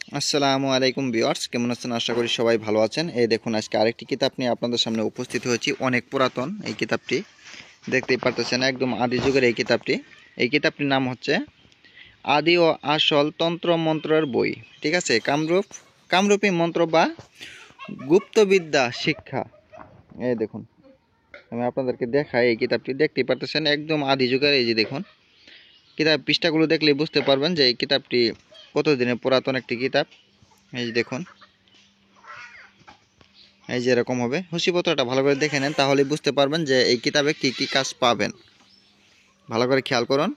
আসসালামু আলাইকুম ভিউয়ার্স, কেমন আছেন? আশা করি সবাই ভালো আছেন। এই দেখুন, আজকে আরেকটি কিতাব নিয়ে আপনাদের সামনে উপস্থিত হয়েছি। অনেক পুরাতন এই কিতাবটি, দেখতেই পারতেছেন, একদম আদি যুগের এই কিতাবটি। এই কিতাবটির নাম হচ্ছে আদি ও আসল তন্ত্র মন্ত্রের বই। ঠিক আছে, কামরূপী মন্ত্র বা গুপ্তবিদ্যা শিক্ষা। এই দেখুন, আমি আপনাদেরকে দেখাই এই কিতাবটি। দেখতেই পারতেছেন একদম আদি যুগের। এই যে দেখুন, কিতাব পৃষ্ঠাগুলো দেখলেই বুঝতে পারবেন যে এই কিতাবটি কতদিনের পুরাতন একটি কিতাব। এই যে দেখুন, এই যে এরকম হবে। সূচিপত্রটা ভালো করে দেখে নেন, তাহলে বুঝতে পারবেন যে এই কিতাবে কি কি কাজ পাবেন। ভালো করে খেয়াল করুন।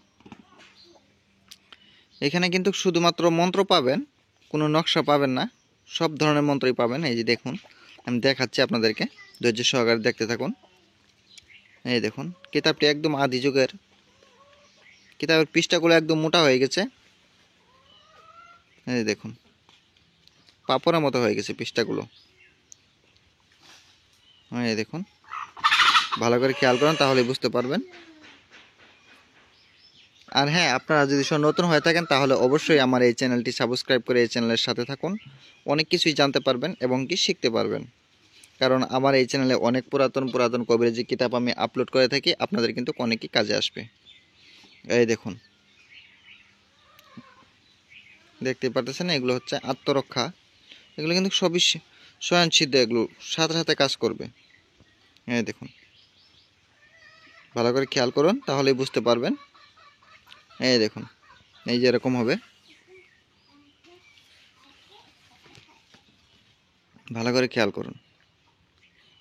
এখানে কিন্তু শুধুমাত্র মন্ত্র পাবেন, কোনো নকশা পাবেন না। সব ধরনের মন্ত্রই পাবেন। এই যে দেখুন, আমি দেখাচ্ছি আপনাদেরকে, ধৈর্য সহকারে দেখতে থাকুন। এই দেখুন, কিতাবটি একদম আদি যুগের। কিতাবের পৃষ্ঠাগুলো একদম মোটা হয়ে গেছে। এই দেখুন, পাপড়ের মতো হয়ে গেছে পৃষ্ঠাগুলো। এই দেখুন, ভালো করে খেয়াল করুন, তাহলে বুঝতে পারবেন। আর হ্যাঁ, আপনারা যদি নতুন হয়ে থাকেন তাহলে অবশ্যই আমার এই চ্যানেলটি সাবস্ক্রাইব করে এই চ্যানেলের সাথে থাকুন। অনেক কিছুই জানতে পারবেন এবং কি শিখতে পারবেন। কারণ আমার এই চ্যানেলে অনেক পুরাতন কবিরাজি কিতাব আমি আপলোড করে থাকি, আপনাদের কিন্তু অনেকই কাজে আসবে। এই দেখুন, দেখতে পারতেছেন, এগুলো হচ্ছে আত্মরক্ষা। এগুলো কিন্তু সবই স্বয়ংসিদ্ধ, এগুলো সাথে সাথে কাজ করবে। এই দেখুন, ভালো করে খেয়াল করুন, তাহলেই বুঝতে পারবেন। এই দেখুন, এই যে এরকম হবে। ভালো করে খেয়াল করুন।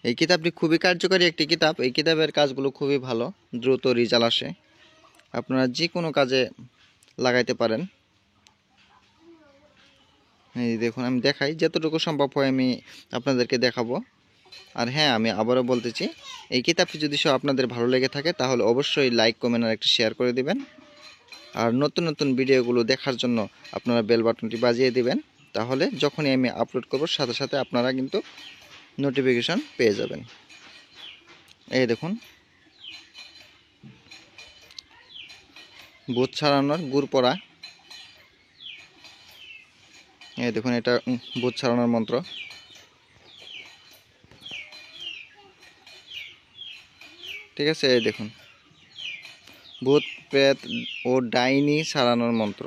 এই কিতাবটি খুবই কার্যকরী একটি কিতাব। এই কিতাবের কাজগুলো খুবই ভালো, দ্রুত রেজাল্ট আসে। আপনারা যে কোনো কাজে লাগাইতে পারেন। এই দেখুন, আমি দেখাই, যতটুকু সম্ভব হয় আমি আপনাদেরকে দেখাবো। আর হ্যাঁ, আমি আবারও বলতেছি, এই কিতাবটি যদি আপনাদের ভালো লেগে থাকে তাহলে অবশ্যই লাইক, কমেন্ট আর একটা শেয়ার করে দিবেন। আর নতুন নতুন ভিডিওগুলো দেখার জন্য আপনারা বেল বাটনটি বাজিয়ে দিবেন। তাহলে যখনই আমি আপলোড করব সাথে সাথে আপনারা কিন্তু নোটিফিকেশন পেয়ে যাবেন। এই দেখুন, ভূত ছাড়ানোর গুড় পড়া। এই দেখুন, এটা ভূত ছাড়ানোর মন্ত্র। ঠিক আছে, এই দেখুন, ভূত প্রেত ও ডাইনি ছাড়ানোর মন্ত্র।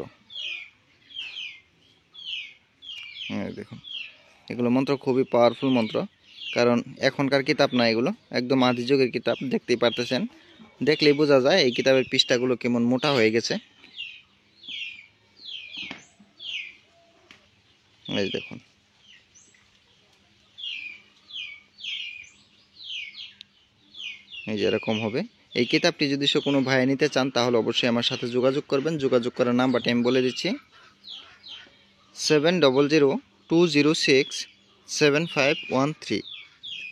এই দেখুন, এগুলো মন্ত্র খুবই পাওয়ারফুল মন্ত্র। কারণ এখনকার কিতাব না, এগুলো একদম আদি যুগের কিতাব। দেখতেই পারতেছেন, দেখলেই বোঝা যায় এই কিতাবের পৃষ্ঠাগুলো কেমন মোটা হয়ে গেছে। এই দেখুন, এই যে এরকম হবে। এই কিতাবটি যদি কোনো ভাই নিতে চান তাহলে অবশ্যই আমার সাথে যোগাযোগ করবেন। যোগাযোগ করার নাম্বারটি আমি বলে দিচ্ছি, 7002067513।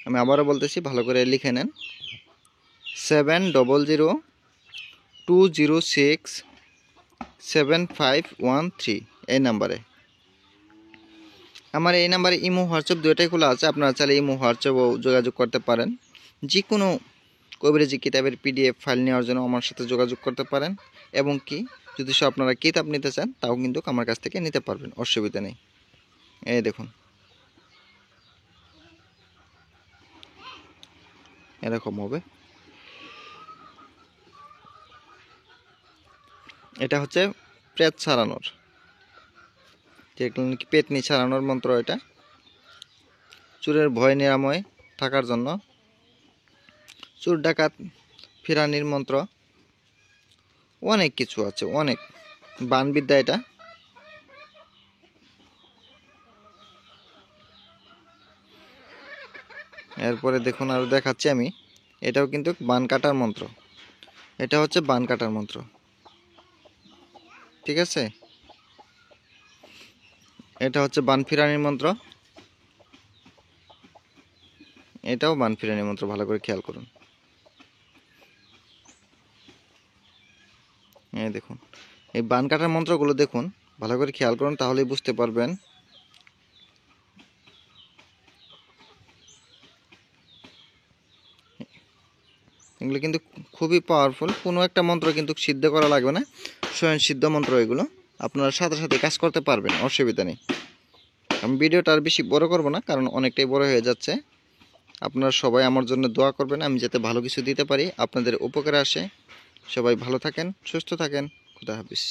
আমি আবারও বলতেছি, ভালো করে লিখে নেন, 7002067513, এই নাম্বারে। আমার এই নাম্বারে ইমো হোয়াটসঅ্যাপ দুটোই খোলা আছে। আপনারা চাইলে ইমো হোয়াটসঅ্যাপও যোগাযোগ করতে পারেন। যে কোনো কবিরাজি কিতাবের পিডিএফ ফাইল নেওয়ার জন্য আমার সাথে যোগাযোগ করতে পারেন। এবং কি, যদি আপনারা কিতাব নিতে চান তাও কিন্তু আমার কাছ থেকে নিতে পারবেন, অসুবিধা নেই। এই দেখুন, এরকম হবে। এটা হচ্ছে প্রেত ছাড়ানোর, যেগুলো নাকি পেতনি ছাড়ানোর মন্ত্র। এটা চোরের ভয় নিরাময় থাকার জন্য, চোর ডাকাত ফিরানির মন্ত্র, অনেক কিছু আছে, অনেক বানবিদ্যা এটা। এরপরে দেখুন, আরও দেখাচ্ছি আমি। এটাও কিন্তু বান কাটার মন্ত্র। এটা হচ্ছে বান কাটার মন্ত্র। ঠিক আছে, এটা হচ্ছে বান ফিরানির মন্ত্র। এটাও বান ফিরানির মন্ত্র, ভালো করে খেয়াল করুন। এই দেখুন, এই বান কাটার মন্ত্রগুলো দেখুন, ভালো করে খেয়াল করুন, তাহলেই বুঝতে পারবেন। এগুলো কিন্তু খুবই পাওয়ারফুল। কোনো একটা মন্ত্র কিন্তু সিদ্ধ করা লাগবে না, স্বয়ং সিদ্ধ মন্ত্র এগুলো। আপনারা সাথে সাথে কাজ করতে পারবেন, অসুবিধা নেই। আমি ভিডিওটা আর বেশি বড় করব না, কারণ অনেকটাই বড় হয়ে যাচ্ছে। আপনারা সবাই আমার জন্য দোয়া করবেন, আমি যাতে ভালো কিছু দিতে পারি, আপনাদের উপকারে আসে। সবাই ভালো থাকেন, সুস্থ থাকেন। খুদা হাফেজ।